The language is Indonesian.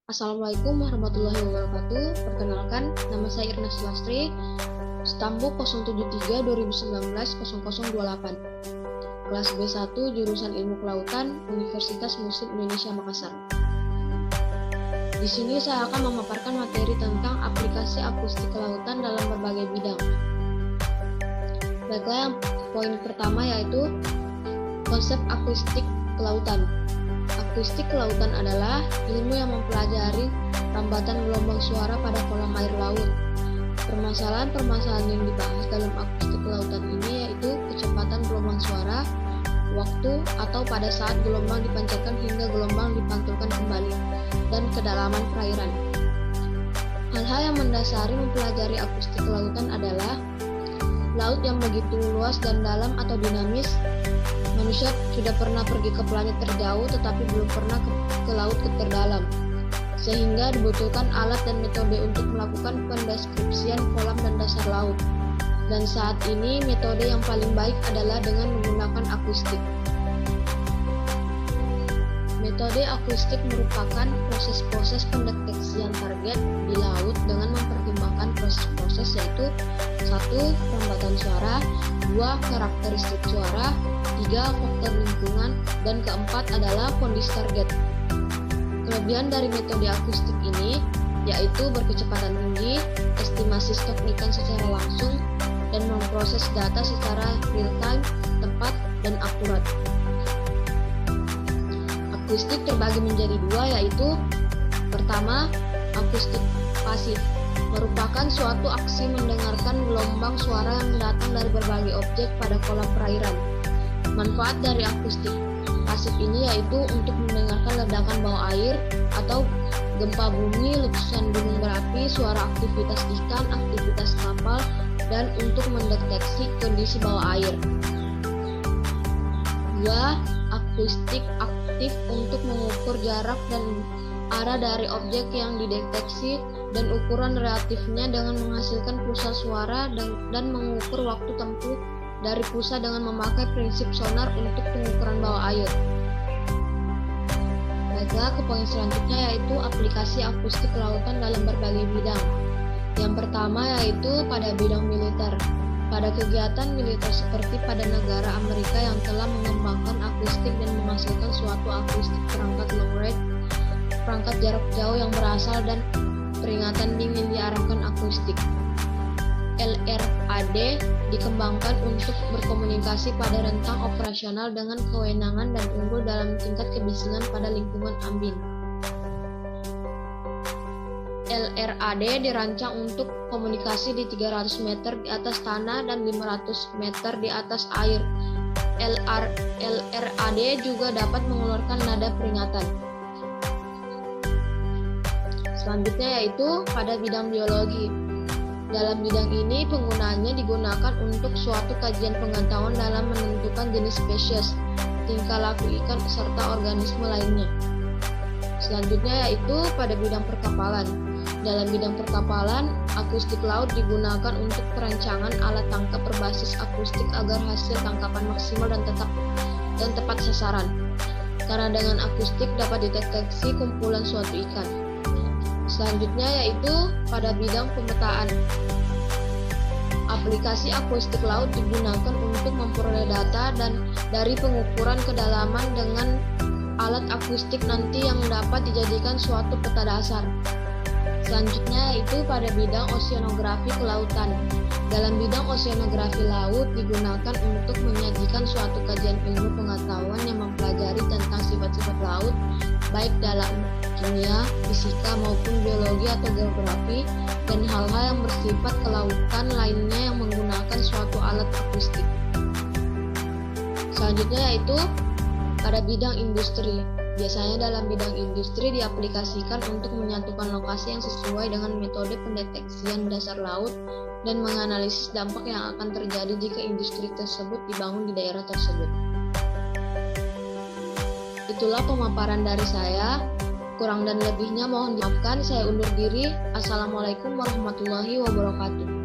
Assalamualaikum warahmatullahi wabarakatuh. Perkenalkan, nama saya Irna Sulastri, Stambuk 073 2019 0028. Kelas B1 jurusan Ilmu Kelautan, Universitas Muslim Indonesia Makassar. Di sini saya akan memaparkan materi tentang aplikasi akustik kelautan dalam berbagai bidang. Baiklah, yang poin pertama yaitu konsep akustik kelautan. Akustik kelautan adalah ilmu yang mempelajari rambatan gelombang suara pada kolam air laut. Permasalahan-permasalahan yang dibahas dalam akustik kelautan ini yaitu kecepatan gelombang suara, waktu atau pada saat gelombang dipancarkan hingga gelombang dipantulkan kembali, dan kedalaman perairan. Hal-hal yang mendasari mempelajari akustik kelautan adalah laut yang begitu luas dan dalam atau dinamis. Manusia sudah pernah pergi ke planet terjauh tetapi belum pernah ke laut terdalam, sehingga dibutuhkan alat dan metode untuk melakukan pendeskripsian kolam dan dasar laut. Dan saat ini metode yang paling baik adalah dengan menggunakan akustik. Metode akustik merupakan proses-proses pendeteksian target di laut dengan mempertimbangkan proses-proses yaitu 1. Rambatan suara, 2. Karakteristik suara, 3. Faktor lingkungan, dan keempat adalah kondisi target. Kelebihan dari metode akustik ini yaitu berkecepatan tinggi, estimasi stok ikan secara langsung, dan memproses data secara real-time, tepat, dan akurat. Akustik terbagi menjadi dua yaitu pertama, akustik pasif merupakan suatu aksi mendengarkan gelombang suara yang datang dari berbagai objek pada kolam perairan. Manfaat dari akustik pasif ini yaitu untuk mendengarkan ledakan bawah air atau gempa bumi, letusan gunung berapi, suara aktivitas ikan, aktivitas kapal, dan untuk mendeteksi kondisi bawah air. 2. Akustik aktif untuk mengukur jarak dan arah dari objek yang dideteksi dan ukuran relatifnya dengan menghasilkan pulsa suara dan mengukur waktu tempuh dari pulsa dengan memakai prinsip sonar untuk pengukuran bawah air. Baiklah, ke poin selanjutnya yaitu aplikasi akustik kelautan dalam berbagai bidang. Yang pertama yaitu pada bidang militer. Pada kegiatan militer seperti pada negara Amerika yang telah mengembangkan akustik dan menghasilkan suatu akustik perangkat long range, perangkat jarak jauh yang berasal dan peringatan dingin diarahkan akustik. LRAD dikembangkan untuk berkomunikasi pada rentang operasional dengan kewenangan dan unggul dalam tingkat kebisingan pada lingkungan ambien. LRAD dirancang untuk komunikasi di 300 meter di atas tanah dan 500 meter di atas air. LRAD juga dapat mengeluarkan nada peringatan. Selanjutnya yaitu pada bidang biologi. Dalam bidang ini penggunaannya digunakan untuk suatu kajian pengetahuan dalam menentukan jenis spesies, tingkah laku ikan, serta organisme lainnya. Selanjutnya yaitu pada bidang perkapalan. Dalam bidang perkapalan, akustik laut digunakan untuk perancangan alat tangkap berbasis akustik agar hasil tangkapan maksimal dan tepat sasaran. Karena dengan akustik dapat dideteksi kumpulan suatu ikan. Selanjutnya yaitu pada bidang pemetaan. Aplikasi akustik laut digunakan untuk memperoleh data dan dari pengukuran kedalaman dengan alat akustik nanti yang dapat dijadikan suatu peta dasar. Selanjutnya yaitu pada bidang oseanografi kelautan. Dalam bidang oseanografi laut digunakan untuk menyajikan suatu kajian ilmu pengetahuan yang mempelajari tentang sifat-sifat laut, baik dalam kimia, fisika maupun biologi atau geografi, dan hal-hal yang bersifat kelautan lainnya yang menggunakan suatu alat akustik. Selanjutnya yaitu pada bidang industri. Biasanya dalam bidang industri diaplikasikan untuk menyatukan lokasi yang sesuai dengan metode pendeteksian dasar laut dan menganalisis dampak yang akan terjadi jika industri tersebut dibangun di daerah tersebut. Itulah pemaparan dari saya. Kurang dan lebihnya mohon dimaafkan. Saya undur diri. Assalamualaikum warahmatullahi wabarakatuh.